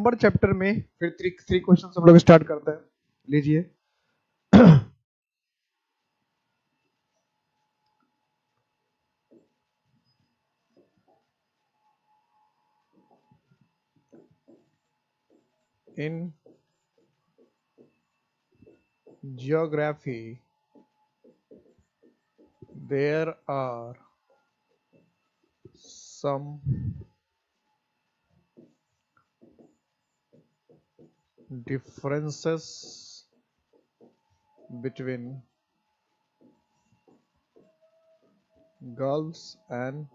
Number chapter में फिर three question हम लोग स्टार्ट करते हैं। लीजिए। In geography, there are some differences between girls and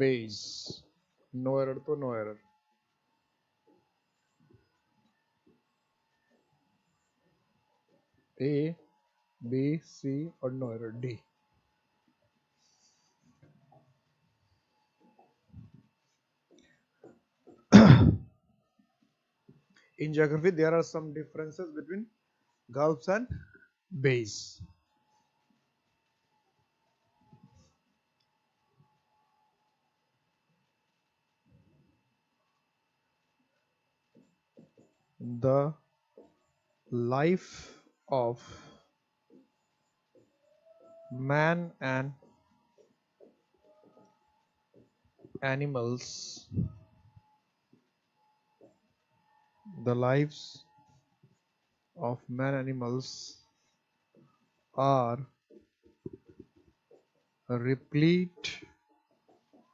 boys. No error तो no error. A, B, C और no error D. In geography, there are some differences between girls and boys. The life of man and animals, the lives of man and animals are replete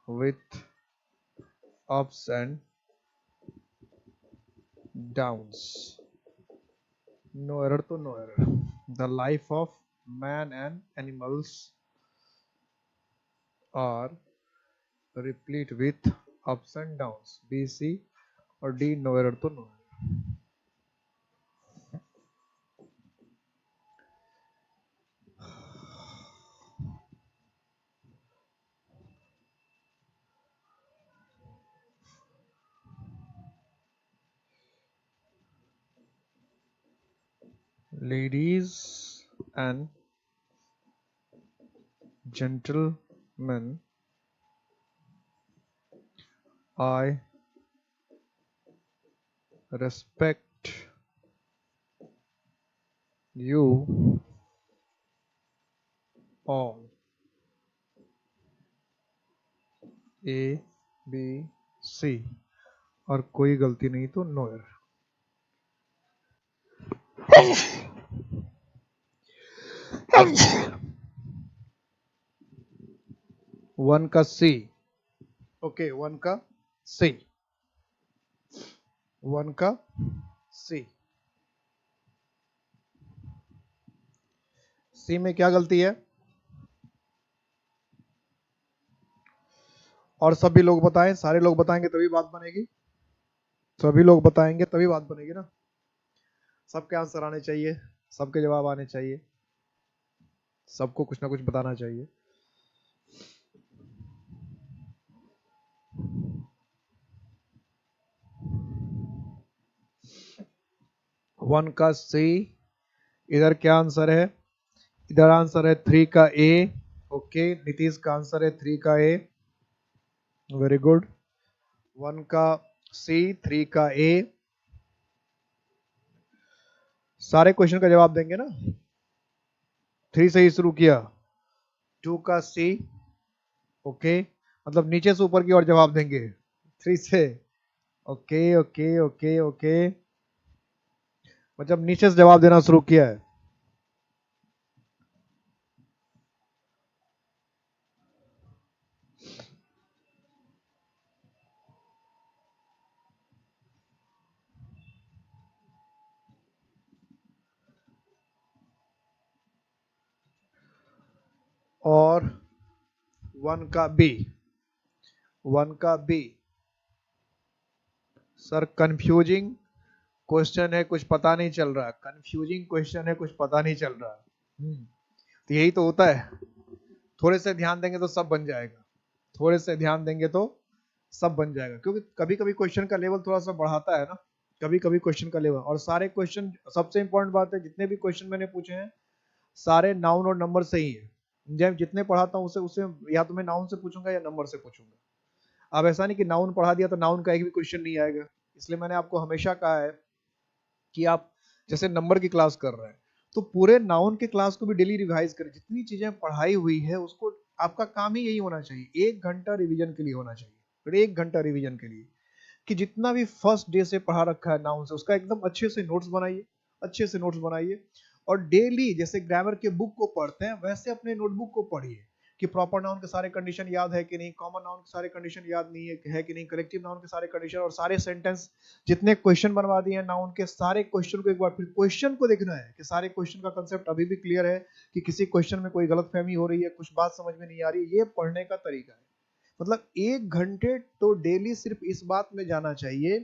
with ups and downs. No error to no error. The life of man and animals are replete with ups and downs. B, C or D, no error to no error. Ladies and gentlemen, I respect you all. A, B, C और कोई गलती नहीं तो no error. One का सी. Okay, one का सी. One का सी. सी में क्या गलती है? और सभी लोग बताएं, सारे लोग बताएंगे तभी बात बनेगी. सभी लोग बताएंगे तभी बात बनेगी ना. सबके आंसर आने चाहिए, सबके जवाब आने चाहिए, सबको कुछ ना कुछ बताना चाहिए. वन का सी. इधर क्या आंसर है? इधर आंसर है 3 का ए. ओके, नीतीश का आंसर है 3 का ए. Very good. 1 का सी, 3 का ए. सारे क्वेश्चन का जवाब देंगे ना. 3 से ही शुरू किया. 2 का सी. ओके, मतलब नीचे से ऊपर की ओर जवाब देंगे 3 से. ओके ओके ओके ओके, मतलब नीचे से जवाब देना शुरू किया है. और 1 का बी. 1 का बी. सर कंफ्यूजिंग क्वेश्चन है, कुछ पता नहीं चल रहा. कंफ्यूजिंग क्वेश्चन है, कुछ पता नहीं चल रहा. तो यही तो होता है. थोड़े से ध्यान देंगे तो सब बन जाएगा. थोड़े से ध्यान देंगे तो सब बन जाएगा. क्योंकि कभी कभी क्वेश्चन का लेवल थोड़ा सा बढ़ाता है ना. कभी कभी क्वेश्चन का लेवल. और सारे क्वेश्चन, सबसे इंपॉर्टेंट बात है, जितने भी क्वेश्चन मैंने पूछे हैं सारे नाउन और नंबर से ही है. जब जितने पढ़ाता हूँ उसे उसे या तो मैं नाउन से पूछूंगा या नंबर से पूछूंगा. अब ऐसा नहीं कि नाउन पढ़ा दिया तो नाउन का एक भी क्वेश्चन नहीं आएगा। इसलिए मैंने आपको हमेशा कहा है कि आप जैसे नंबर की क्लास कर रहे हैं तो पूरे नाउन के क्लास को भी डेली रिवाइज करें। जितनी चीजें पढ़ाई हुई है उसको, आपका काम ही यही होना चाहिए, 1 घंटा रिवीजन के लिए होना चाहिए। फिर 1 घंटा रिवीजन के लिए कि जितना भी फर्स्ट डे से पढ़ा रखा है नाउन से, उसका एकदम अच्छे से नोट्स बनाइए, अच्छे से नोट्स बनाइए। और डेली जैसे ग्रामर के बुक को पढ़ते हैं वैसे अपने नोटबुक को पढ़िए कि प्रॉपर नाउन के सारे कंडीशन याद है कि नहीं, कॉमन नाउन के सारे कंडीशन याद नहीं है कि नहीं, कलेक्टिव नाउन के सारे कंडीशन और सारे सेंटेंस जितने क्वेश्चन बनवा दिए हैं नाउन के, सारे क्वेश्चन को एक बार फिर क्वेश्चन को देखना है कि सारे क्वेश्चन का कंसेप्ट अभी भी क्लियर है कि किसी क्वेश्चन में कोई गलतफहमी हो रही है, कुछ बात समझ में नहीं आ रही है। ये पढ़ने का तरीका है। मतलब 1 घंटे तो डेली सिर्फ इस बात में जाना चाहिए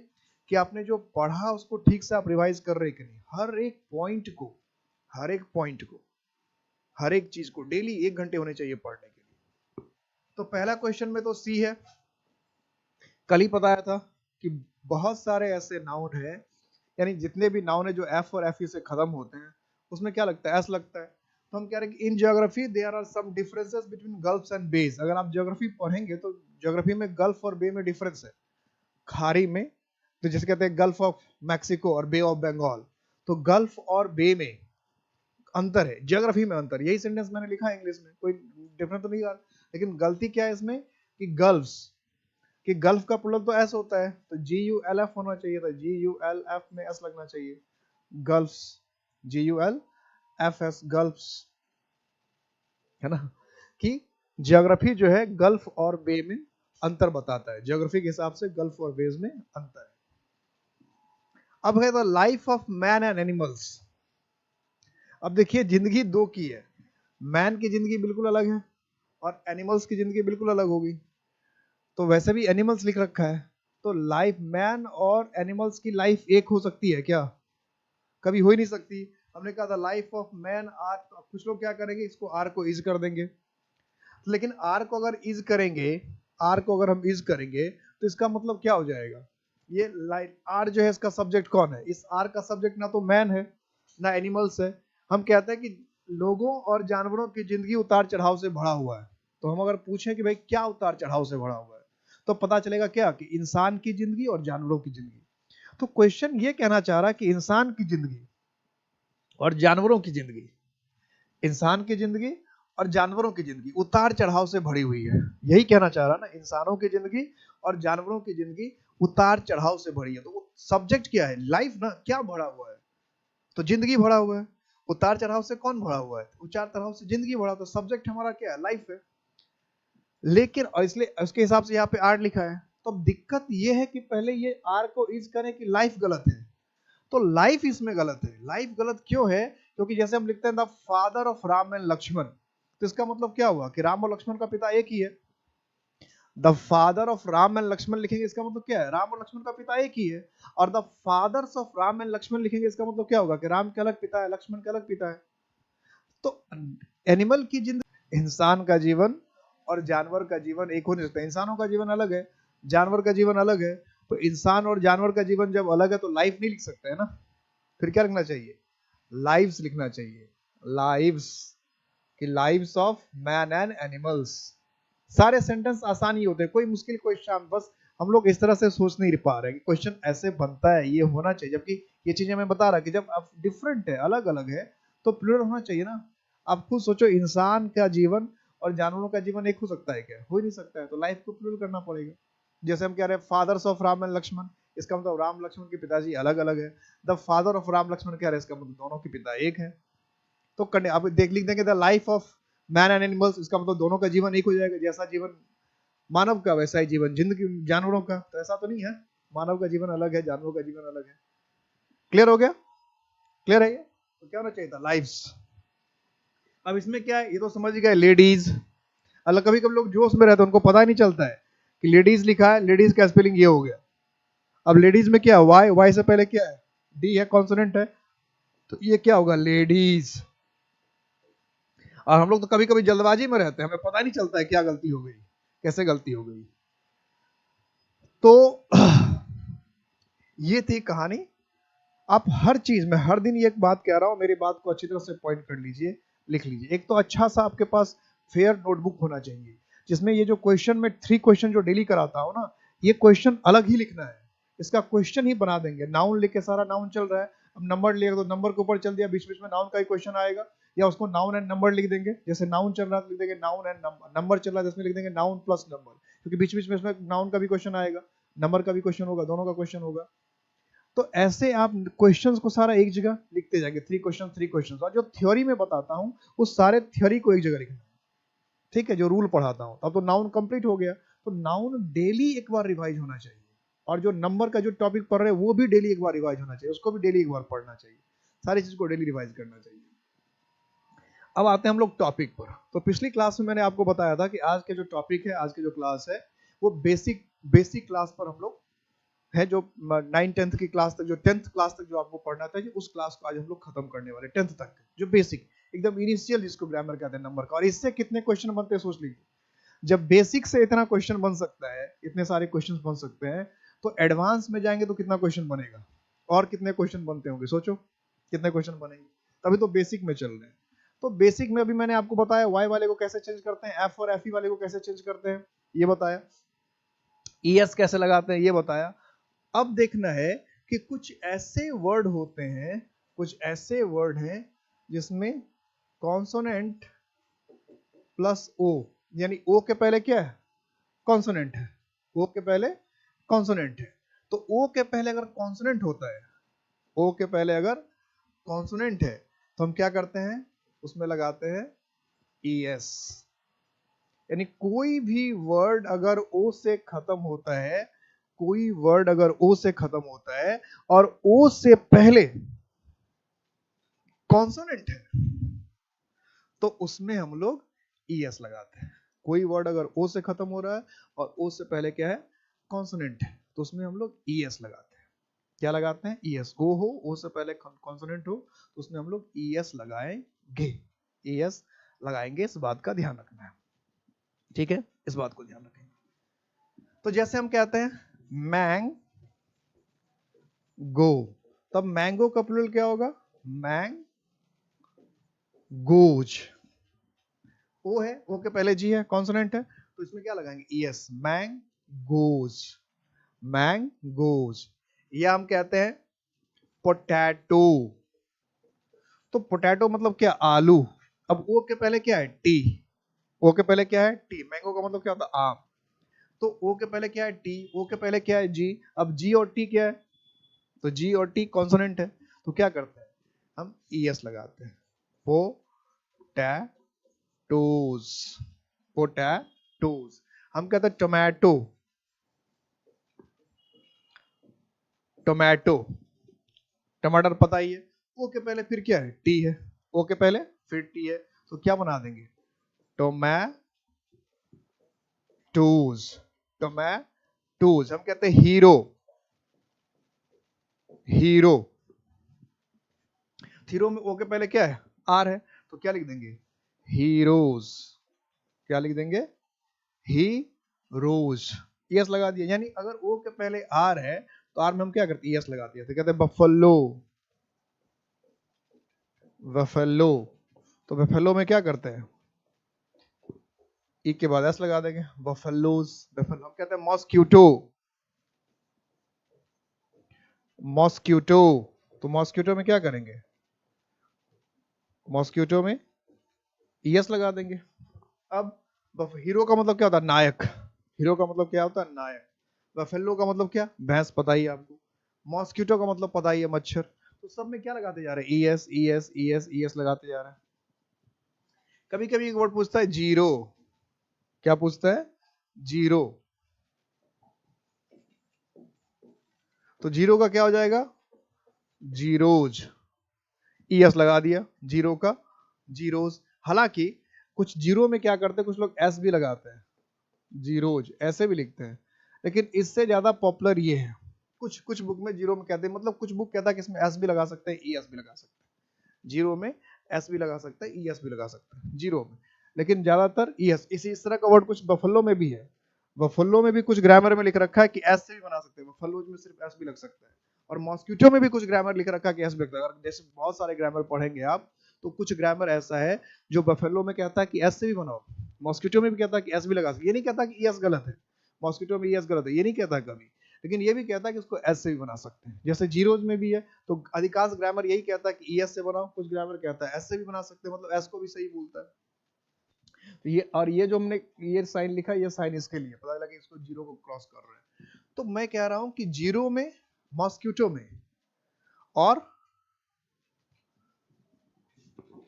कि आपने जो पढ़ा उसको ठीक से आप रिवाइज कर रहे कि नहीं। हर एक पॉइंट को, हर एक पॉइंट को, हर एक चीज को डेली 1 घंटे होने चाहिए पढ़ने के लिए। तो पहला क्वेश्चन में तो सी है। कल ही बताया था कि बहुत सारे ऐसे नाउन है, यानी जितने भी नाउन है जो एफ और एफ से खत्म होते हैं उसमें क्या लगता है, एस लगता है। तो हम कह रहे हैं कि in geography there are some differences between gulfs and bays. अगर आप ज्योग्राफी पढ़ेंगे तो ज्योग्राफी में गल्फ और बे में डिफरेंस है। खाड़ी में तो जैसे कहते हैं गल्फ ऑफ मैक्सिको और बे ऑफ बंगाल, तो गल्फ और बे में अंतर है, ज्योग्राफी में अंतर। यही सेंटेंस मैंने लिखा है इंग्लिश में, कोई डिफरेंस तो नहीं आ, लेकिन गलती क्या है इसमें कि गल्फ्स, कि गल्फ का प्लूरल तो एस होता है, तो GULF होना चाहिए था, GULF में एस लगना चाहिए। गल्फ्स, GULFS, गल्फ्स, है ना। कि ज्योग्राफी जो है गल्फ और बे में अंतर बताता है, ज्योग्राफी के हिसाब से गल्फ और बेस में अंतर है। अब है the life of man and animals. अब देखिए जिंदगी दो की है, मैन की जिंदगी बिल्कुल अलग है और एनिमल्स की जिंदगी बिल्कुल अलग होगी। तो वैसे भी एनिमल्स लिख रखा है, तो लाइफ मैन और एनिमल्स की लाइफ एक हो सकती है क्या? कभी हो ही नहीं सकती। हमने कहा था लाइफ ऑफ मैन आर, कुछ लोग क्या करेंगे, इसको आर को इज कर देंगे। लेकिन आर को अगर इज करेंगे, आर को अगर हम इज करेंगे तो इसका मतलब क्या हो जाएगा, ये लाइफ आर जो है इसका सब्जेक्ट कौन है? इस आर का सब्जेक्ट ना तो मैन है ना एनिमल्स है। हम कहते हैं कि लोगों और जानवरों की जिंदगी उतार चढ़ाव से भरा हुआ है। तो हम अगर पूछें कि भाई क्या उतार चढ़ाव से भरा हुआ है, तो पता चलेगा क्या कि इंसान की जिंदगी और जानवरों की जिंदगी। तो क्वेश्चन ये कहना चाह रहा कि इंसान की जिंदगी और जानवरों की जिंदगी, इंसान की जिंदगी और जानवरों की जिंदगी उतार चढ़ाव से भरी हुई है। यही कहना चाह रहा ना, इंसानों की जिंदगी और जानवरों की जिंदगी उतार चढ़ाव से भरी है। तो सब्जेक्ट क्या है, लाइफ ना, क्या भरा हुआ है? तो जिंदगी भरा हुआ है। उतार चढ़ाव से कौन भरा हुआ है? उतार चढ़ाव से जिंदगी भरा। तो सब्जेक्ट हमारा क्या है, लाइफ है। लेकिन और इसलिए उसके हिसाब से यहाँ पे आर लिखा है। तो दिक्कत ये है कि पहले ये आर को इज करें कि लाइफ गलत है, तो लाइफ इसमें गलत है। लाइफ गलत क्यों है? क्योंकि जैसे हम लिखते हैं the father of Ram and Lakshman, तो इसका मतलब क्या हुआ कि राम और लक्ष्मण का पिता एक ही है। The father of Ram and Lakshman लिखेंगे, इसका मतलब क्या है, राम और लक्ष्मण का पिता एक ही है। और the fathers of Ram and Lakshman लिखेंगे, इसका मतलब क्या होगा कि राम के अलग पिता है, लक्ष्मण के अलग पिता है। तो एनिमल की जिंदगी, इंसान का जीवन और जानवर का जीवन एक हो नहीं सकता। इंसानों का जीवन अलग है, जानवर का जीवन अलग है। तो इंसान और जानवर का जीवन जब अलग है तो लाइफ नहीं लिख सकते है ना। फिर क्या लिखना चाहिए, लाइव्स लिखना चाहिए। लाइव्स कि lives of man and animals. सारे सेंटेंस आसान ही होते हैं, कोई मुश्किल क्वेश्चन, बस हम लोग इस तरह से सोच नहीं पा रहे कि क्वेश्चन ऐसे बनता है, ये होना चाहिए। जबकि ये चीजें मैं बता रहा कि जब आप डिफरेंट है, अलग अलग है, तो प्लूरल होना चाहिए ना। आप खुद सोचो, इंसान का जीवन और जानवरों का जीवन एक हो सकता है क्या? हो ही नहीं सकता है। तो लाइफ को प्लूरल करना पड़ेगा। जैसे हम कह रहे हैं fathers of Ram and Lakshman, इसका मतलब राम लक्ष्मण के पिताजी अलग अलग है। The father of Ram Lakshman कह रहे हैं, इसका मतलब दोनों के पिता एक है। तो अब देख लिख देंगे the life of man and animals, इसका मतलब दोनों का जीवन एक हो जाएगा। जैसा जीवन मानव का वैसा ही जीवन जिंदगी जानवरों का। तो ऐसा तो नहीं है, मानव का जीवन अलग है, जानवरों का जीवन अलग है। क्लियर हो गया? क्लियर है ये? तो क्या होना चाहिए था, लाइव्स। अब इसमें क्या है, ये तो समझ गए, लेडीज। अलग कभी कभी लोग जोश में रहते हैं, उनको पता ही नहीं चलता है कि लेडीज लिखा है, लेडीज का स्पेलिंग ये हो गया। अब लेडीज में क्या है, वाई, वाई से पहले क्या है, डी है, कॉन्सोनेंट है, तो ये क्या होगा, लेडीज। और हम लोग तो कभी कभी जल्दबाजी में रहते हैं, हमें पता नहीं चलता है क्या गलती हो गई, कैसे गलती हो गई। तो ये थी कहानी। आप हर चीज में, हर दिन ये एक बात कह रहा हूं, मेरी बात को अच्छी तरह से पॉइंट कर लीजिए, लिख लीजिए। एक तो अच्छा सा आपके पास फेयर नोटबुक होना चाहिए जिसमें ये जो क्वेश्चन में 3 क्वेश्चन जो डेली कराता हूँ ना, ये क्वेश्चन अलग ही लिखना है, इसका क्वेश्चन ही बना देंगे। नाउन लिख के, सारा नाउन चल रहा है, अब नंबर लिख तो नंबर के ऊपर चल दिया, बीच बीच में नाउन का ही क्वेश्चन आएगा, या उसको नाउन एंड नंबर लिख देंगे। जैसे नाउन चल रहा है तो लिख देंगे नाउन एंड नंबर, नंबर चल रहा है जिसमें लिख देंगे नाउन प्लस नंबर, क्योंकि बीच बीच में इसमें नाउन का भी क्वेश्चन आएगा, नंबर का भी क्वेश्चन होगा, दोनों का क्वेश्चन होगा। तो ऐसे आप क्वेश्चंस को सारा एक जगह लिखते जाएंगे, 3 क्वेश्चन। और जो थ्योरी में बताता हूँ उस सारे थ्योरी को एक जगह लिखना है, ठीक है, जो रूल पढ़ाता हूँ। अब तो नाउन कंप्लीट हो गया, तो नाउन डेली एक बार रिवाइज होना चाहिए, और जो नंबर का जो टॉपिक पढ़ रहे हैं वो भी डेली एक बार रिवाइज होना चाहिए, उसको भी डेली एक बार पढ़ना चाहिए, सारी चीज को डेली रिवाइज करना चाहिए। अब आते हैं हम लोग टॉपिक पर। तो पिछली क्लास में मैंने आपको बताया था कि आज के जो टॉपिक है, आज की जो क्लास है, वो बेसिक क्लास पर हम लोग है, जो 9-10th की क्लास तक, जो 10th क्लास तक जो आपको पढ़ना था, उस क्लास को आज हम लोग खत्म करने वाले, 10th तक जो बेसिक एकदम इनिशियल, जिसको ग्रामर कहते हैं नंबर का। और इससे कितने क्वेश्चन बनते हैं सोच लीजिए, जब बेसिक से इतना क्वेश्चन बन सकता है, इतने सारे क्वेश्चन बन सकते हैं, तो एडवांस में जाएंगे तो कितना क्वेश्चन बनेगा, और कितने क्वेश्चन बनते होंगे, सोचो कितने क्वेश्चन बनेंगे। तभी तो बेसिक में चल रहे हैं। तो बेसिक में अभी मैंने आपको बताया वाई वाले को कैसे चेंज करते हैं, एफ और एफ वाले को कैसे चेंज करते हैं ये बताया, ईएस कैसे लगाते हैं ये बताया। अब देखना है कि कुछ ऐसे वर्ड होते हैं, कुछ ऐसे वर्ड हैं जिसमें कॉन्सोनेंट प्लस ओ, यानी ओ के पहले क्या है, कॉन्सोनेंट है, ओ के पहले कॉन्सोनेंट है। तो ओ के पहले अगर कॉन्सोनेंट होता है, ओ के पहले अगर कॉन्सोनेंट है, तो हम क्या करते हैं, उसमें लगाते हैं ईएस। यानी कोई भी वर्ड अगर ओ से खत्म होता है, कोई वर्ड अगर ओ से खत्म होता है और ओ से पहले कॉन्सोनेंट है, तो उसमें हम लोग ईएस लगाते हैं। कोई वर्ड अगर ओ से खत्म हो रहा है और ओ से पहले क्या है, कॉन्सोनेंट है, तो उसमें हम लोग ईएस लगाते हैं। क्या लगाते हैं, ईएस। ओ हो, ओ से पहले कॉन्सोनेंट हो, तो उसमें हम लोग ईएस लगाएंगे, ईएस लगाएंगे। इस बात का ध्यान रखना है, ठीक है, इस बात को ध्यान रखेंगे। तो जैसे हम कहते हैं मैंगो, तब मैंगो का प्लूरल क्या होगा, मैंगोज। ओ है, ओ के पहले जी है, कॉन्सोनेंट है, तो इसमें क्या लगाएंगे, ईएस, मैंगोज, मैंगोज। या हम कहते हैं पोटैटो, तो पोटैटो मतलब क्या, आलू। अब ओ के पहले क्या है, टी, ओ के पहले क्या है, टी। मैंगो का मतलब क्या होता है, आम। तो ओ के पहले क्या है, टी, ओ के पहले क्या है, जी। अब जी और टी क्या है, तो जी और टी कॉन्सोनेंट है, तो क्या करते हैं, हम ईएस लगाते हैं, पोटैटोज, पोटैटोज। हम कहते हैं टोमेटो, टोमेटो, टमाटर पता ही है, ओ के पहले फिर क्या है, टी है, ओ के पहले फिर टी है, तो क्या बना देंगे, टोमेटोज, टोमेटोज। हम कहते हैं हीरो, हीरो, हीरो में ओ के पहले क्या है, आर है, तो क्या लिख देंगे, हीरोज। क्या लिख देंगे, हीरोज। ईएस लगा दिया। यानी अगर ओ के पहले आर है, तो आर में हम क्या करते हैं, ईएस लगा दिया, तो कहते हैं बफलो, बफलो। तो बफलो में क्या करते हैं, ई के बाद एस लगा देंगे, बफलोज, बफलो। हम कहते हैं मॉस्क्यूटो, मॉस्क्यूटो, तो मॉस्क्यूटो में क्या करेंगे, मॉस्क्यूटो में ईएस लगा देंगे। अब हीरो का मतलब क्या होता है, नायक, हीरो का मतलब क्या होता है, नायक। बफेलो का मतलब क्या, भैंस, पता ही है आपको। मॉस्क्यूटो का मतलब पता ही है, मच्छर। तो सब में क्या लगाते जा रहे हैं, ईएस ईएस ईएस ईएस लगाते जा रहे हैं। कभी कभी एक वर्ड पूछता है जीरो, क्या पूछता है, जीरो, तो जीरो का क्या हो जाएगा, जीरोज, ईएस लगा दिया, जीरो का जीरोज। हालांकि कुछ जीरो में क्या करते हैं, कुछ लोग एस भी लगाते हैं, जीरोज ऐसे भी लिखते हैं, लेकिन इससे ज्यादा पॉपुलर ये है। कुछ कुछ बुक में जीरो में कहते हैं, मतलब कुछ बुक कहता है कि इसमें एस भी लगा सकते हैं, ईएस भी लगा सकते हैं, जीरो में एस भी लगा सकते हैं, ईएस भी लगा सकते हैं जीरो में, लेकिन ज्यादातर ईएस। इस तरह का वर्ड कुछ बफलो में भी है, बफलो में भी कुछ ग्रामर में लिख रखा है कि एस से भी बना सकते हैं, बफलो में सिर्फ एस भी लग सकता है। और मॉस्क्यूटो में भी कुछ ग्रामर लिख रखा है कि एस भी लगता है। अगर जैसे बहुत सारे ग्रामर पढ़ेंगे आप, तो कुछ ग्रामर ऐसा है जो बफेलो में कहता है कि एस से भी बनाओ, मॉस्किटो में भी कहता है कि एस भी लगा सकते, ये नहीं कहता कि एस गलत है, मॉस्किटो में एस गलत है, ये नहीं कहता कभी, लेकिन ये भी कहता है कि इसको एस से भी बना सकते हैं। जैसे जीरोज में भी है, तो अधिकांश ग्रामर यही कहता है कि एस से बनाओ, कुछ ग्रामर कहता है एस से भी बना सकते हैं, मतलब एस को भी सही बोलता है। तो ये, और ये जो हमने ये साइन लिखा, ये साइन इसके लिए पता लगा कि इसको जीरो को क्रॉस कर रहे हैं। तो मैं कह रहा हूं कि जीरो में, मॉस्किटो में और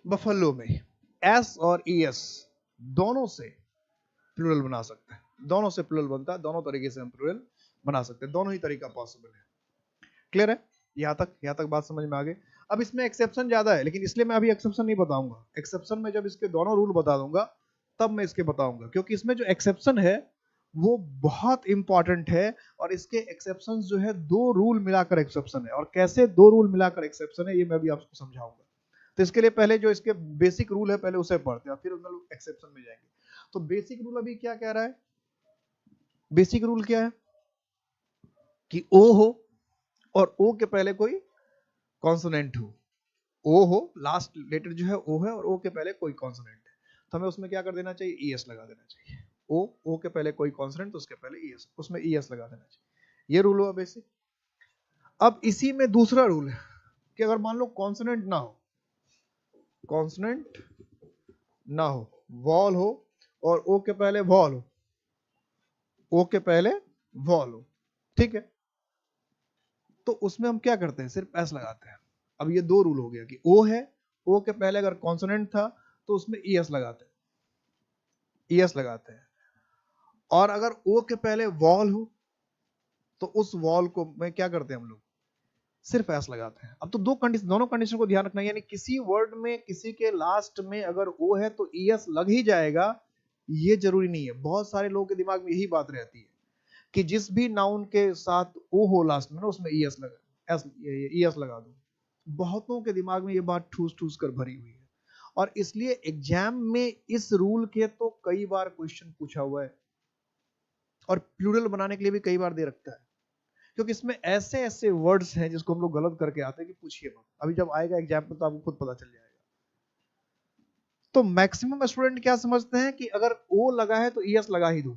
बफलो में एस और एस दोनों से प्लूरल बना सकते हैं, दोनों से प्लूरल बनता है, दोनों तरीके से हम प्लूरल बना सकते हैं, दोनों ही तरीका पॉसिबल है। क्लियर है? यहाँ तक बात समझ में आ गई। अब इसमें एक्सेप्शन ज्यादा है, लेकिन इसलिए मैं अभी एक्सेप्शन नहीं बताऊंगा, एक्सेप्शन में जब इसके दोनों रूल बता दूंगा तब मैं इसके बताऊंगा, क्योंकि इसमें जो एक्सेप्शन है वो बहुत इंपॉर्टेंट है, और इसके एक्सेप्शन जो है दो रूल मिलाकर एक्सेप्शन है, और कैसे दो रूल मिलाकर एक्सेप्शन है ये मैं भी आपको समझाऊंगा। तो इसके लिए पहले जो इसके बेसिक रूल है पहले उसे पढ़ते हैं, फिर हम एक्सेप्शन में जाएंगे। तो बेसिक रूल अभी क्या कह रहा है, बेसिक रूल क्या है कि ओ हो और ओ के पहले कोई कॉन्सोनेंट हो, ओ हो, लास्ट लेटर जो है ओ है और ओ के पहले कोई कॉन्सोनेंट है, तो हमें उसमें क्या कर देना चाहिए, ईएस लगा देना चाहिए। ओ के पहले कोई कॉन्सोनेंट तो उसके पहले ईएस, उसमें ईएस लगा देना चाहिए। ये रूल हुआ बेसिक। अब इसी में दूसरा रूल है कि अगर मान लो कॉन्सोनेंट ना हो, कॉन्सोनेंट ना हो, वॉल हो और ओ के पहले वॉल हो, ओ के पहले वॉल हो, ठीक है, तो उसमें हम क्या करते हैं, सिर्फ एस लगाते हैं। अब ये दो रूल हो गया कि ओ है, ओ के पहले अगर कॉन्सोनेंट था तो उसमें ईएस लगाते हैं, ईएस लगाते हैं, और अगर ओ के पहले वॉल हो तो उस वॉल को में क्या करते हैं हम लोग, सिर्फ एस लगाते हैं। अब तो दो कंडीशन, दोनों कंडीशन को ध्यान रखना है, यानी किसी वर्ड में किसी के लास्ट में अगर ओ है तो ईएस लग ही जाएगा, ये जरूरी नहीं है। बहुत सारे लोगों के दिमाग में यही बात रहती है कि जिस भी नाउन के साथ ओ हो लास्ट में ना उसमें ईएस लगा, ईएस लगा दो। बहुतों के दिमाग में ये बात ठूस ठूस कर भरी हुई है, और इसलिए एग्जाम में इस रूल के तो कई बार क्वेश्चन पूछा हुआ है, और प्लूरल बनाने के लिए भी कई बार दे रखता है, क्योंकि इसमें ऐसे ऐसे वर्ड्स हैं जिसको हम लोग गलत करके आते हैं कि पूछिए मत। अभी जब आएगा एग्जाम में तो आपको खुद पता चल जाएगा। तो मैक्सिमम स्टूडेंट क्या समझते हैं कि अगर ओ लगा है तो ईएस लगा ही दो,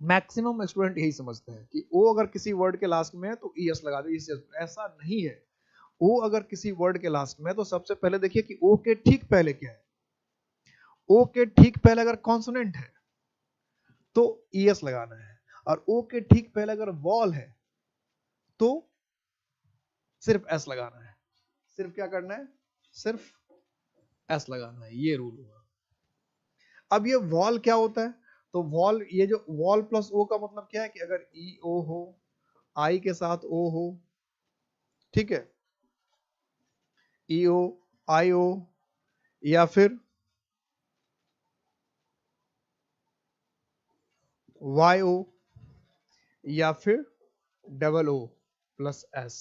मैक्सिमम स्टूडेंट यही समझते हैं कि ओ अगर किसी वर्ड के लास्ट में है तो ईएस लगा दो, ऐसा नहीं है। ओ अगर किसी वर्ड के लास्ट में है तो सबसे पहले देखिए कि ओ के ठीक पहले क्या है, ओ के ठीक पहले अगर कॉन्सोनेंट है तो ईएस लगाना है, और ओ के ठीक पहले अगर वॉल है तो सिर्फ एस लगाना है। सिर्फ क्या करना है, सिर्फ एस लगाना है, ये रूल हुआ। अब ये वॉल क्या होता है, तो वॉल, ये जो वॉल प्लस ओ का मतलब क्या है कि अगर ई ओ हो, आई के साथ ओ हो, ठीक है, ई ओ आई ओ, या फिर वाई ओ, या फिर डबल ओ प्लस एस,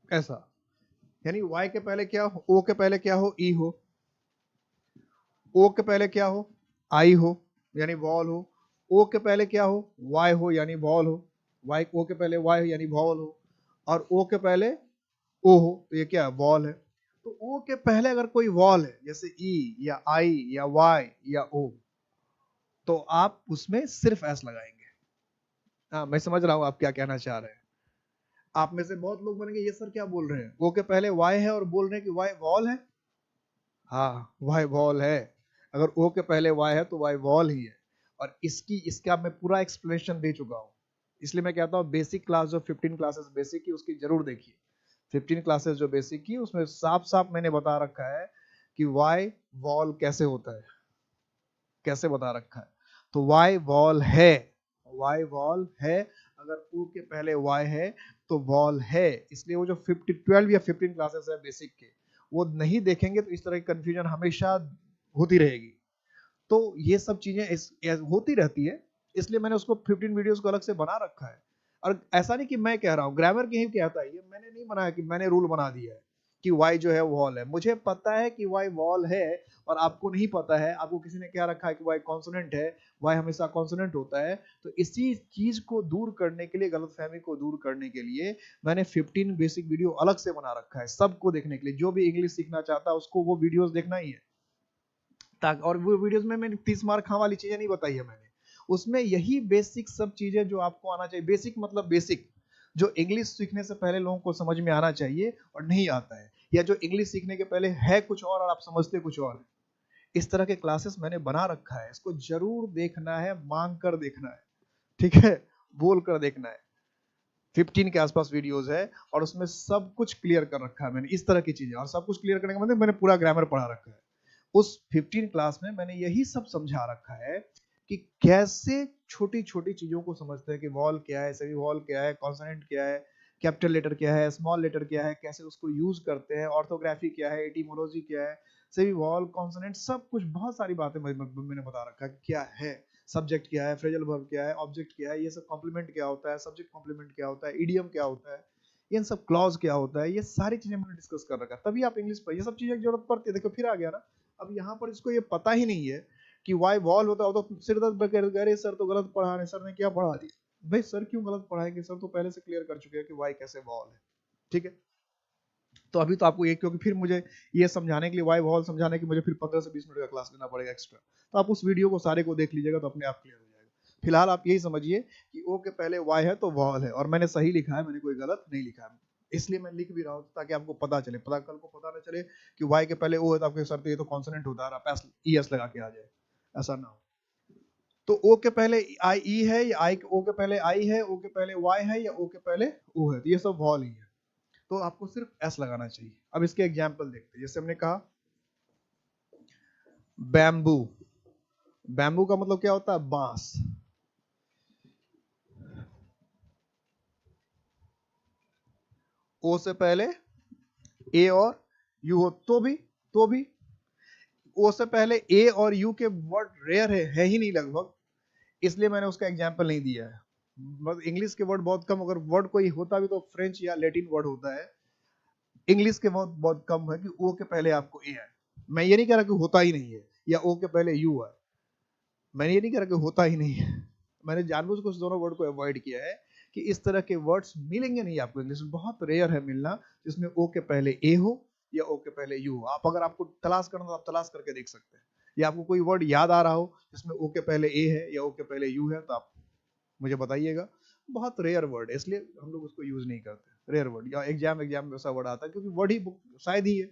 ऐसा। यानी वाई के पहले क्या हो, ओ के पहले क्या हो, ई हो, ओ के पहले क्या हो, आई हो यानी वॉल हो, ओ के पहले क्या हो, वाई हो यानी वॉल हो, वाई ओ के पहले वाई हो यानी वॉल हो, और ओ के पहले ओ हो तो ये क्या है, वॉल है। तो ओ के पहले अगर कोई वॉल है जैसे ई या आई या वाई या ओ, तो आप उसमें सिर्फ एस लगाएंगे। हाँ मैं समझ रहा हूं आप क्या कहना चाह रहे हैं। आप में से बहुत लोग बनेंगे ये सर क्या बोल रहे हैं, ओ के पहले वाई है और बोल रहे हैं कि वाई वॉल है। हाँ वाई वॉल है, अगर ओ के पहले वाई है तो वाई वॉल ही है, और इसका मैं पूरा एक्सप्लेनेशन दे चुका हूँ। इसलिए मैं कहता हूँ बेसिक क्लास जो 15 क्लासेस बेसिक की उसकी जरूर देखिए, 15 क्लासेस जो बेसिक की उसमें साफ साफ मैंने बता रखा है कि वाई वॉल कैसे होता है, कैसे बता रखा है। तो वाई वॉल है, वाई वॉल है, अगर ओ के पहले वाई है तो वॉल है। इसलिए वो जो 12 या 15 क्लासेस है बेसिक के वो नहीं देखेंगे तो इस तरह की कंफ्यूजन हमेशा होती रहेगी। तो ये सब चीजें होती रहती है, इसलिए मैंने उसको 15 वीडियोस को अलग से बना रखा है। और ऐसा नहीं कि मैं कह रहा हूँ, ग्रामर की ही कहता है, ये मैंने नहीं बनाया कि मैंने रूल बना दिया है कि y जो है वॉल है। मुझे पता है कि y वॉल है और आपको नहीं पता है, आपको किसी ने क्या रखा है कि y कॉन्सोनेंट है, y हमेशा कॉन्सोनेंट होता है। तो इसी चीज को दूर करने के लिए, गलतफहमी को दूर करने के लिए मैंने 15 बेसिक वीडियो अलग से बना रखा है सबको देखने के लिए। जो भी इंग्लिश सीखना चाहता है उसको वो वीडियोस देखना ही है। ताकि, और वो वीडियोस में मैंने 30 मार्क हाँ वाली चीजें नहीं बताई है मैंने, उसमें यही बेसिक सब चीजें जो आपको आना चाहिए, बेसिक मतलब बेसिक जो इंग्लिश सीखने से पहले लोगों को समझ में आना चाहिए और नहीं आता है, या जो इंग्लिश सीखने के पहले है कुछ और आप समझते कुछ और है। इस तरह के क्लासेस मैंने बना रखा है, इसको जरूर देखना है, मांग कर देखना है, ठीक है, बोल कर देखना है। 15 के आसपास वीडियोस है और उसमें सब कुछ क्लियर कर रखा है मैंने, इस तरह की चीजें, और सब कुछ क्लियर करने का मतलब मैंने पूरा ग्रामर पढ़ा रखा है। उस 15 क्लास में मैंने यही सब समझा रखा है कि कैसे छोटी छोटी चीजों को समझते हैं कि वॉल क्या है, सेमी वॉल क्या है, कॉन्सोनेंट क्या है, कैपिटल लेटर क्या है, स्मॉल लेटर क्या है, कैसे उसको यूज करते हैं, ऑर्थोग्राफी क्या है, एटिमोलॉजी क्या है, सेमी वॉल, कॉन्सोनेंट, सब कुछ बहुत सारी बातें मैंने बता रखा है क्या है, सब्जेक्ट क्या है, फ्रेजल वर्ब क्या है, ऑब्जेक्ट क्या है, ये सब कॉम्प्लीमेंट क्या होता है, सब्जेक्ट कॉम्प्लीमेंट क्या होता है, इडियम क्या होता है, इन सब क्लॉज क्या होता है, ये सारी चीजें मैंने डिस्कस कर रखा है। तभी आप इंग्लिश पर ये सब चीजें की जरूरत पड़ती है। देखो फिर आ गया ना, अब यहाँ पर इसको ये पता ही नहीं है कि वाई वॉल होता है, तो सिर दर्द करे सर तो गलत पढ़ा रहे, सर ने क्या पढ़ा दिया। भाई सर क्यों गलत पढ़ाएंगे, सर तो पहले से क्लियर कर चुके हैं कि वाई कैसे वॉल है, ठीक है। तो अभी तो आपको ये, क्योंकि फिर मुझे ये समझाने के लिए, वाई वॉल समझाने के मुझे फिर 15 से 20 मिनट का क्लास लेना पड़ेगा एक्स्ट्रा, तो आप उस वीडियो को सारे को देख लीजिएगा तो अपने आप क्लियर हो जाएगा। फिलहाल आप यही समझिए कि ओ के पहले वाई है तो वॉल है, और मैंने सही लिखा है, मैंने कोई गलत नहीं लिखा है, इसलिए मैं लिख भी रहा हूँ ताकि आपको पता चले, पता कल को पता ना चले कि वाई के पहले ओ है तो आपके सर तो ये तो कॉन्सोनेंट होता है, आप ई एस लगा के आ जाए, ऐसा ना हो। तो ओ के पहले आई ई है या आई ओ के पहले आई है, ओ के पहले वाई है या ओ के पहले ओ है, तो ये सब वॉल ही है, तो आपको सिर्फ एस लगाना चाहिए। अब इसके एग्जाम्पल देखते हैं, जैसे हमने कहा बैम्बू, बैम्बू का मतलब क्या होता है, बांस। ओ से पहले ए और यू हो तो भी ओ से पहले ए और यू के वर्ड रेयर है ही नहीं लगभग, इसलिए मैंने उसका एग्जाम्पल नहीं दिया है। मतलब इंग्लिश के वर्ड बहुत कम, अगर वर्ड कोई होता भी तो फ्रेंच या लैटिन वर्ड होता है, इंग्लिश के बहुत बहुत कम है कि ओ के पहले आपको ए है। मैं ये नहीं कह रहा कि होता ही नहीं है, या ओ के पहले यू है, मैंने ये नहीं कह रहा कि होता ही नहीं है, मैंने जानबूझ के उस दोनों वर्ड को अवॉइड किया है कि इस तरह के वर्ड्स मिलेंगे नहीं आपको इंग्लिश में, बहुत रेयर है मिलना जिसमें ओ के पहले ए हो या ओ के पहले यू हो। आप अगर आपको तलाश करना तो आप तलाश करके देख सकते हैं, या आपको कोई वर्ड याद आ रहा हो जिसमें ओ के पहले ए है या ओ के पहले यू है तो आप मुझे बताइएगा। बहुत रेयर वर्ड है, इसलिए हम लोग उसको यूज नहीं करते, रेयर वर्ड, या एग्जाम में वैसा वर्ड आता है क्योंकि वर्ड ही शायद ही है,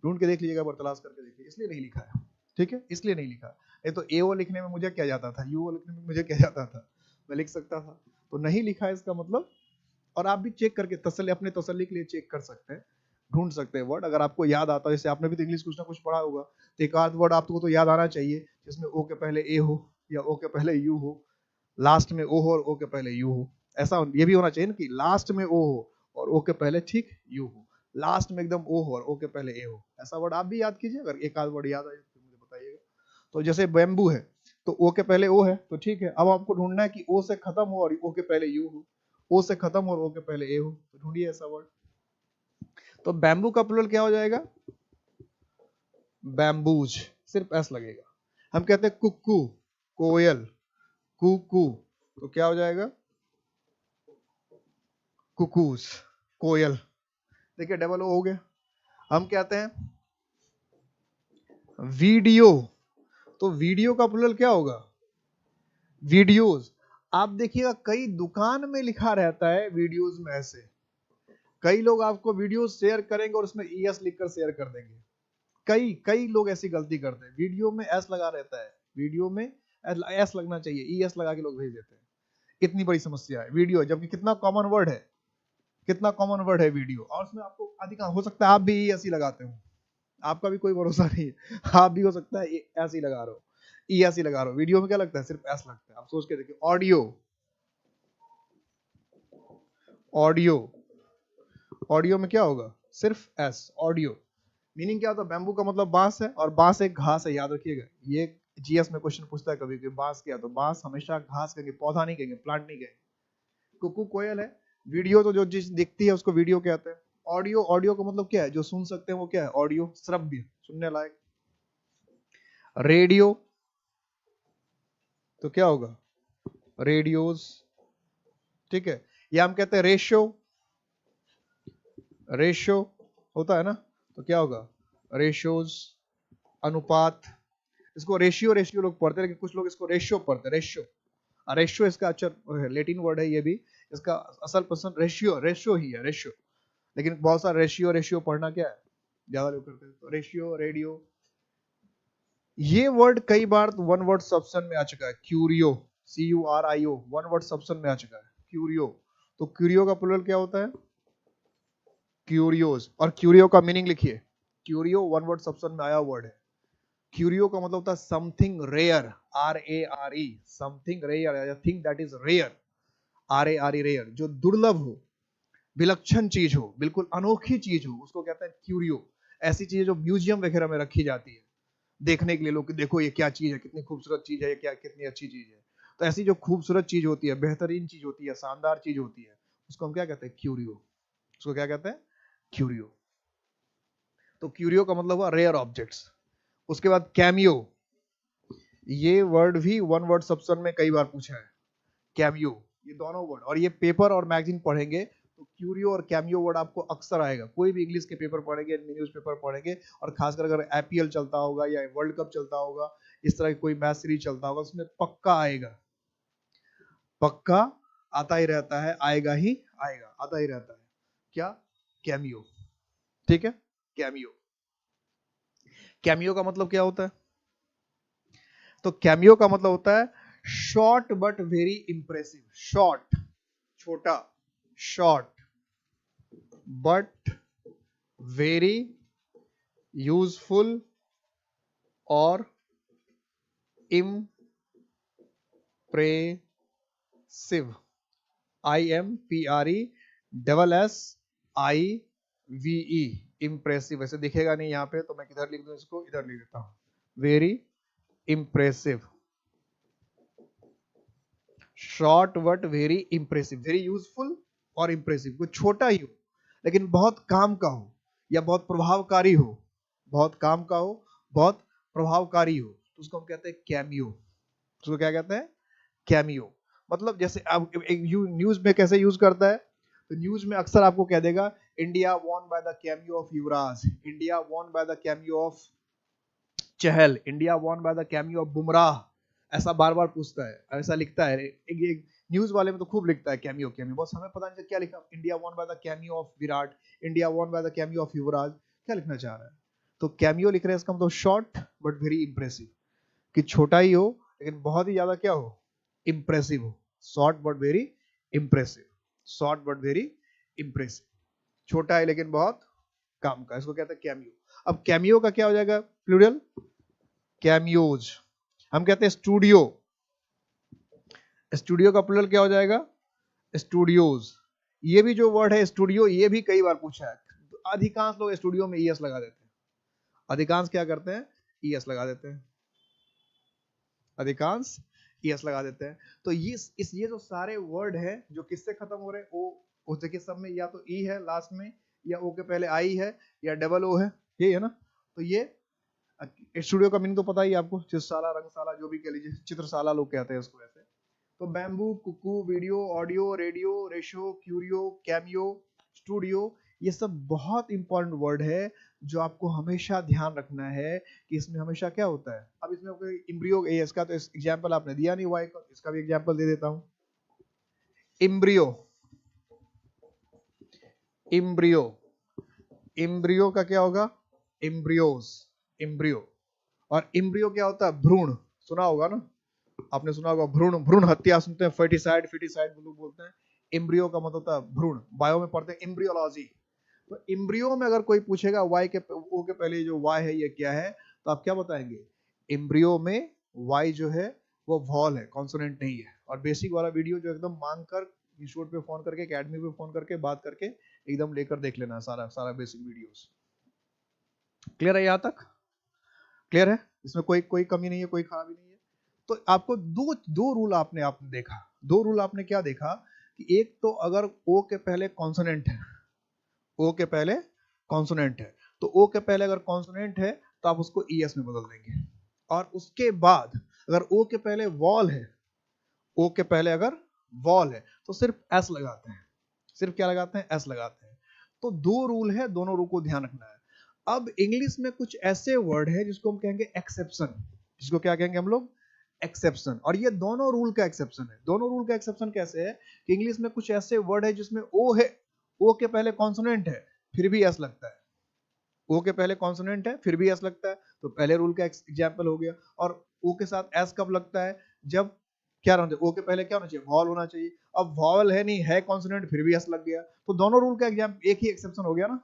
ढूंढ के देख लीजिएगा, तलाश करके देखिए, इसलिए नहीं लिखा है, ठीक है, इसलिए नहीं लिखा। ये तो ए ओ लिखने में मुझे क्या जाता था, यू ओ लिखने में मुझे क्या जाता था, मैं लिख सकता था, तो नहीं लिखा है इसका मतलब। और आप भी चेक करके तसल्ली, अपने तसल्ली के लिए चेक कर सकते हैं, ढूंढ सकते हैं वर्ड, अगर आपको याद आता है, जैसे आपने भी तो इंग्लिश कुछ ना कुछ पढ़ा होगा, तो एक आध वर्ड आपको तो याद आना चाहिए जिसमें ओ के पहले ए हो या ओ के पहले यू हो, लास्ट में ओ हो और ओ के पहले यू हो। ऐसा ये भी होना चाहिए ना कि लास्ट में ओ हो और ओ के पहले ठीक यू हो, लास्ट में एकदम ओ हो और ओ के पहले ए हो, ऐसा वर्ड आप भी याद कीजिए, अगर एक आध वर्ड याद आए तो मुझे बताइएगा। तो जैसे बैम्बू है तो ओ के पहले ओ है तो ठीक है, अब आपको ढूंढना है कि ओ से खत्म हो और ओ के पहले यू हो, ओ से खत्म और ओ के पहले ए हो, तो ढूंढिए ऐसा वर्ड। तो बैम्बू का प्लूरल क्या हो जाएगा, बैम्बूज, सिर्फ एस लगेगा। हम कहते हैं कुक्कू, कोयल, कुकू, तो क्या हो जाएगा, कुकूज, कोयल, देखिए डबल ओ हो गया। हम कहते हैं वीडियो, तो वीडियो का प्लूरल क्या होगा, वीडियोज। आप देखिएगा कई दुकान में लिखा रहता है वीडियोज में, ऐसे कई लोग आपको वीडियो शेयर करेंगे और उसमें ईएस लिखकर शेयर कर देंगे, कई कई लोग ऐसी गलती करते हैं, वीडियो में एस लगा रहता है, वीडियो में एस लगना चाहिए, ईएस लगा के लोग भेज देते हैं, इतनी बड़ी समस्या है वीडियो, जबकि कितना कॉमन वर्ड है, कितना कॉमन वर्ड है वीडियो, और उसमें आपको अधिकांश हो सकता है आप भी ईएस ही लगाते हो, आपका भी कोई भरोसा नहीं है, आप भी हो सकता है ऐसे ही लगा रहे हो, ई ऐसे ही लगा रहे हो, वीडियो में क्या लगता है, सिर्फ एस लगता है। आप सोच के देखिए, ऑडियो, ऑडियो, ऑडियो में क्या होगा, सिर्फ एस, ऑडियो। मीनिंग क्या होता है, बैम्बू का मतलब बांस है, और बांस एक घास है, याद रखिएगा, ये जीएस में क्वेश्चन पूछता है कभी कि बांस क्या, तो बांस हमेशा घास कहेंगे, पौधा नहीं कहेंगे, प्लांट नहीं कहेंगे। कुकू कोयल है, वीडियो तो जो चीज दिखती है उसको वीडियो कहते हैं। ऑडियो, ऑडियो का मतलब क्या है, जो सुन सकते हैं वो क्या है, ऑडियो, श्रव्य, सुनने लायक। रेडियो, तो क्या होगा, रेडियोज, ठीक है। या हम कहते हैं रेशियो, रेशियो होता है ना, तो क्या होगा, रेशियोज, अनुपात। इसको रेशियो रेशियो लोग पढ़ते हैं, लेकिन कुछ लोग इसको रेशियो पढ़ते हैं, रेशियो। रेशियो इसका अच्छा लेटिन वर्ड है ये भी, इसका असल पर्सन रेशियो रेशियो ही है, रेशियो। लेकिन बहुत सारा रेशियो रेशियो पढ़ना क्या है, ज्यादा लोग करते हैं, तो रेशियो रेडियो। ये वर्ड कई बार वन वर्ड सब्स्टन में आ चुका है, क्यूरियो, CURIO, वन वर्ड सब्स्टन में आ चुका है, क्यूरियो। तो क्यूरियो का प्लूरल क्या होता है, क्यूरियोस। और क्यूरियो का मीनिंग लिखिए, क्यूरियो वन वर्ड सब्स्टन में आया वर्ड है। क्यूरियो का मतलब होता है something rare, RARE, something rare, thing that is rare, RARE, rare, जो दुर्लभ हो, विलक्षण चीज हो, बिल्कुल अनोखी चीज हो, उसको कहते हैं क्यूरियो। ऐसी चीजें जो म्यूजियम वगैरह में रखी जाती है देखने के लिए, लोग देखो ये क्या चीज है, कितनी खूबसूरत चीज है, ये क्या कितनी अच्छी चीज है। तो ऐसी जो खूबसूरत चीज होती है, बेहतरीन चीज होती है, शानदार चीज होती है, उसको हम क्या कहते हैं, क्यूरियो। उसको क्या कहते हैं, क्यूरियो। तो क्यूरियो का मतलब हुआ रेयर ऑब्जेक्ट्स। उसके बाद कैमियो, ये वर्ड भी वन वर्ड सब्स्टन में कई बार पूछा है, कैमियो, ये दोनों वर्ड। और ये पेपर और मैगजीन पढ़ेंगे तो क्यूरियो और कैमियो वर्ड आपको अक्सर आएगा, कोई भी इंग्लिश के पेपर पढ़ेंगे, न्यूज पेपर पढ़ेंगे, और खासकर अगर IPL चलता होगा या वर्ल्ड कप चलता होगा, इस तरह की कोई मैच सीरीज चलता होगा, उसमें पक्का आएगा, पक्का आता ही रहता है, आएगा ही आएगा, आता ही रहता है, क्या, कैमियो। ठीक है, कैमियो। कैमियो का मतलब क्या होता है, तो कैमियो का मतलब होता है short but very impressive, short छोटा, शॉर्ट बट वेरी यूजफुल और इम्प्रेसिव, IMPRESSIVE, इम्प्रेसिव। ऐसे दिखेगा नहीं यहाँ पे, तो मैं किधर लिख दूं इसको, इधर लिख देता हूं, very impressive, short but very impressive, very useful और इंप्रेसिव। कुछ छोटा ही हो लेकिन बहुत काम का हो, या बहुत प्रभावकारी हो, बहुत काम का हो, बहुत प्रभावकारी हो, तो उसको हम कहते हैं कैमियो। उसको क्या कहते हैं, कैमियो। मतलब जैसे अब एक न्यूज में कैसे यूज करता है, तो न्यूज में अक्सर आपको कह देगा India won by the cameo of Yuvraj, India won by the cameo of Chahal, India won by the cameo of Bumrah, ऐसा बार बार पूछता है, ऐसा लिखता है। एक न्यूज वाले में तो खूब लिखता है कैमियो कैमियो, बस हमें पता नहीं क्या लिखा, India won by the cameo of Virat, India won by the cameo of Yuvraj, क्या लिखना चाह रहा है। तो कैमियो लिख रहे हैं, इसका मतलब शॉर्ट बट वेरी इंप्रेसिव, कि छोटा ही हो लेकिन बहुत ही ज्यादा क्या हो, इंप्रेसिव हो, short but very impressive, short but very impressive, छोटा है लेकिन बहुत काम का, इसको कहते हैं कैमियो। अब कैमियो का क्या हो जाएगा प्लूरल, कैमियोज। हम कहते हैं स्टूडियो, स्टूडियो का प्लूरल क्या हो जाएगा, स्टूडियोज। ये भी जो वर्ड है स्टूडियो, ये भी कई बार पूछा है, अधिकांश लोग स्टूडियो में ES लगा देते हैं, अधिकांश क्या करते हैं, ES लगा देते हैं, अधिकांश ES लगा देते हैं। तो ये जो सारे वर्ड है जो किससे खत्म हो रहे हैं, ओ, उस देखिए सब में या तो E है लास्ट में, या O के पहले I है, या डबल O है, यही है ना। तो ये स्टूडियो का मीनिंग तो पता ही आपको, चित्रशाला, रंगशाला, जो भी कह लीजिए, चित्रशाला लोग कहते हैं इसको ऐसे। तो bamboo, cuckoo, video, audio, radio, ratio, curio, cameo, studio, ये सब बहुत इंपॉर्टेंट वर्ड है जो आपको हमेशा ध्यान रखना है कि इसमें हमेशा क्या होता है। अब इसमें आपको इम्ब्रियो, इसका तो एग्जाम्पल आपने दिया नहीं वाई का, इसका भी एग्जाम्पल दे देता हूं। इम्ब्रियो, इम्ब्रियो, इम्ब्रियो का क्या होगा, इम्ब्रियोस, इम्ब्रियो। और इम्ब्रियो क्या होता है, भ्रूण, सुना होगा ना, आपने सुना होगा भ्रूण, भ्रूण हत्या सुनते हैं, फर्टिसाइड, फर्टिसाइड लोग बोलते हैं। इम्ब्रियो का मतलब होता है भ्रूण, बायो में पढ़ते हैं इम्ब्रियोलॉजी। तो इम्ब्रियो में अगर कोई पूछेगा वाई के ओ के पहले जो वाई है ये क्या है, तो आप क्या बताएंगे, इम्ब्रियो में वाई जो है वो वॉल है, कॉन्सोनेंट नहीं है। और बेसिक वाला वीडियो जो एकदम मांग कर इंस्टीट्यूट पे फोन करके, एकेडमी पे फोन करके बात करके एकदम लेकर देख लेना, सारा सारा बेसिक वीडियोस। क्लियर है, यहाँ तक क्लियर है, इसमें कोई कोई कमी नहीं है, कोई खराबी नहीं है। तो आपको दो रूल आपने देखा, दो रूल आपने क्या देखा, कि एक तो अगर ओ के पहले कॉन्सोनेंट है, ओ के पहले कॉन्सोनेंट है, तो ओ के पहले अगर कॉन्सोनेंट है तो आप उसको ES में बदल देंगे। और उसके बाद अगर ओ के पहले वॉल है, ओ के पहले अगर वॉल है तो सिर्फ S लगाते हैं, सिर्फ क्या लगाते हैं, S लगाते हैं। तो दो रूल है, दोनों रूल को ध्यान रखना है। अब इंग्लिश में कुछ ऐसे वर्ड है जिसको हम कहेंगे एक्सेप्शन, जिसको क्या कहेंगे हम लोग, एक्सेप्शन। और ये दोनों रूल का एक्सेप्शन है। दोनों रूल का एक्सेप्शन कैसे है कि इंग्लिश में कुछ ऐसे वर्ड है जिसमें ओ है, ओ के पहले कॉन्सोनेंट है फिर भी एस लगता है, ओ के पहले कॉन्सोनेंट है फिर भी एस लगता है, तो पहले रूल का एग्जाम्पल हो गया। और ओ के साथ एस कब लगता है, जब क्या होना चाहिए, ओ के पहले क्या होना चाहिए, वॉल होना चाहिए। अब वॉल है नहीं, है कॉन्सोनेंट फिर भी एस लग गया, तो दोनों रूल का एग्जाम्पल एक ही एक्सेप्शन हो गया ना।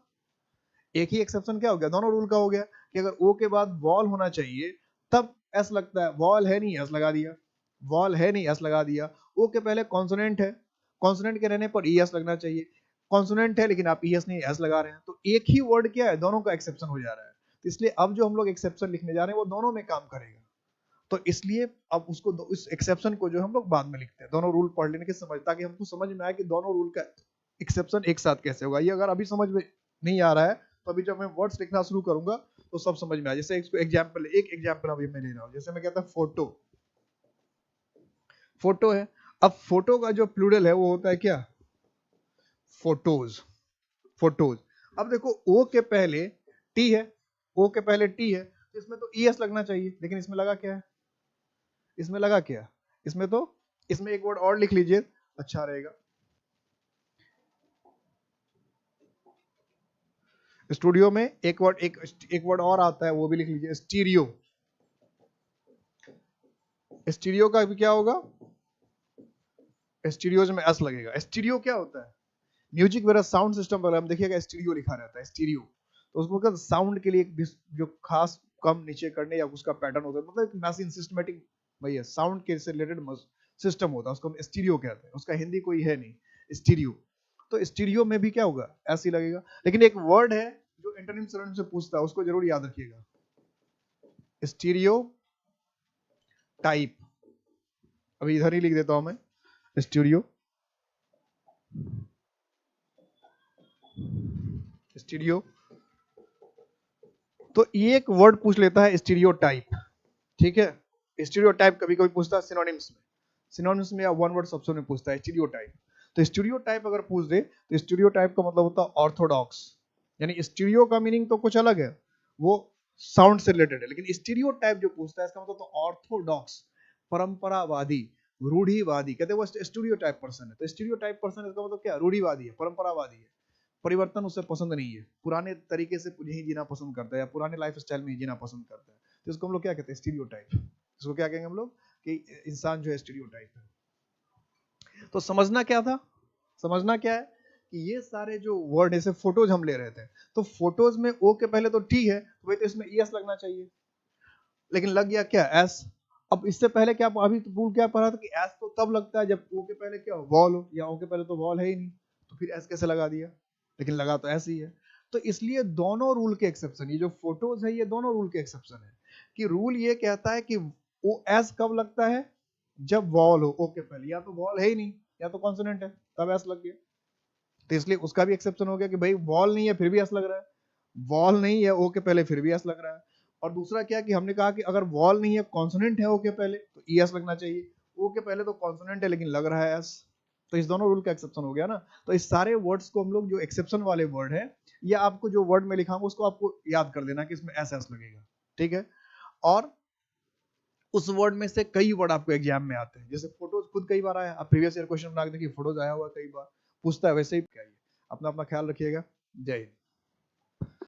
एक ही एक्सेप्शन क्या हो गया, दोनों रूल का हो गया कि अगर ओ के बाद वॉल होना चाहिए तब एस लगता है, वॉल है नहीं एस लगा दिया, वॉल है नहीं एस लगा दिया। ओ के पहले कॉन्सोनेंट है, कॉन्सोनेंट के रहने पर ई एस लगना चाहिए, कॉन्सोनेंट है लेकिन आप ई एस नहीं एस लगा रहे हैं, तो एक ही वर्ड क्या है, दोनों का एक्सेप्शन हो जा रहा है। तो इसलिए अब जो हम लोग एक्सेप्शन लिखने जा रहे हैं वो दोनों में काम करेगा। तो इसलिए अब उसको इस एक्सेप्शन को जो हम लोग बाद में लिखते हैं, दोनों रूल पढ़ लेने के समझ, ताकि हमको समझ में आए कि दोनों रूल का एक्सेप्शन एक साथ कैसे होगा। ये अगर अभी समझ में नहीं आ रहा है तो अभी जब मैं वर्ड्स लिखना शुरू करूंगा तो सब समझ में आ। जैसे एक एग्जाम्पल अभी मैं ले रहा हूं, जैसे मैं कहता हूं फोटो, फोटो है। अब फोटो का जो प्लूरल है वो होता है क्या, फोटोज, फोटोज। अब देखो ओ के पहले टी है, ओ के पहले टी है, इसमें तो ई एस लगना चाहिए, लेकिन इसमें लगा क्या है, इसमें लगा क्या, इसमें तो, इसमें एक वर्ड और लिख लीजिए अच्छा रहेगा। स्टूडियो में एक वर्ड और आता है, वो भी लिख लीजिए, स्टीरियो। स्टीरियो का भी क्या होगा, स्टीरियोज में एस लगेगा। स्टीरियो क्या होता है, म्यूजिक वगैरह साउंड सिस्टम वगैरह में देखिएगा स्टीरियो लिखा रहता है, स्टीरियो। तो उसको क्या साउंड के लिए एक जो खास कम नीचे करने या उसका पैटर्न होता है, मतलब एक मैसिंग सिस्टमेटिक भैया साउंड के से रिलेटेड सिस्टम होता है, उसको हम स्टीरियो कहते हैं। उसका हिंदी कोई है नहीं स्टीरियो। तो स्टीरियो में भी क्या होगा, ऐसे ही लगेगा। लेकिन एक वर्ड है जो इंटरनेम सिनोनिम से पूछता है, उसको जरूर याद रखिएगा, स्टीरियो टाइप। अभी इधर ही लिख देता हूं मैं, स्टीरियो, स्टीरियो। तो एक वर्ड पूछ लेता है स्टीरियो टाइप, ठीक है। स्टीरियो टाइप कभी कभी पूछता है सिनोनिम्स में, सिनोनिम्स में या वन वर्ड ऑप्शन में पूछता है स्टीरियो टाइप। तो स्टीरियो टाइप अगर पूछ दे तो स्टीरियो टाइप का मतलब होता है ऑर्थोडॉक्स, यानी स्टीरियो का मीनिंग तो कुछ अलग है, वो साउंड से रिलेटेड है, लेकिन स्टीरियो टाइप जो पूछता है इसका मतलब तो ऑर्थोडॉक्स, परंपरावादी, रूढ़िवादी, कहते हैं वो स्टीरियो टाइप पर्सन है। तो स्टीरियो टाइप पर्सन इसका मतलब क्या, रूढ़िवादी है, परंपरावादी है, परिवर्तन उसे पसंद नहीं है, पुराने तरीके से ही जीना पसंद करता है, या पुराने लाइफ स्टाइल में ही जीना पसंद करता है। तो इसको हम लोग क्या कहते हैं, स्टीरियोटाइप। इसको क्या कहेंगे हम लोग कि इंसान जो है स्टीरियोटाइप है। तो समझना क्या था, समझना क्या है कि ये सारे जो वर्ड जैसे फोटोज हम ले रहे थे, तो फोटोज में ओ के पहले तो टी है, तो भाई तो इसमें एस लगना चाहिए, लेकिन लग गया क्या, एस। अब इससे पहले क्या, अभी तो रूल क्या पढ़ा था कि एस तो तब लगता है जब ओ के पहले क्या हो, वॉल हो, या ओ के पहले तो वॉल है ही नहीं, तो फिर एस कैसे लगा दिया, लेकिन लगा तो ऐसे ही है। तो इसलिए दोनों रूल के एक्सेप्शन, ये जो फोटोज है ये दोनों रूल के एक्सेप्शन है। कि रूल ये कहता है कि वो एस कब लगता है, जब वॉल हो, ओ के पहले, या तो वॉल है ही नहीं या तो कॉन्सोनेंट है, तब एस लग गया। तो इसलिए उसका भी एक्सेप्शन हो गया कि भाई वॉल नहीं है फिर भी एस लग रहा है, वॉल नहीं है ओ के पहले फिर भी एस लग रहा है। और दूसरा क्या कि हमने कहा कि अगर वॉल नहीं है कॉन्सोनेंट है ओ के पहले तो ई एस लगना चाहिए, ओ के पहले तो कॉन्सोनेंट है लेकिन लग रहा है एस, तो इस दोनों रूल का एक्सेप्शन हो गया ना। तो इस सारे वर्ड्स को हम लोग जो एक्सेप्शन वाले वर्ड है, या आपको जो वर्ड में लिखा हूं उसको आपको याद कर लेना कि इसमें एस एस लगेगा, ठीक है। और उस वर्ड में से कई वर्ड आपको एग्जाम में आते हैं, जैसे फोटोज खुद कई बार आया, आप प्रीवियस ईयर क्वेश्चन बना के देखिए फोटोज आया हुआ कई बार, पूछता है वैसे ही। अपना अपना ख्याल रखिएगा, जय हिंद।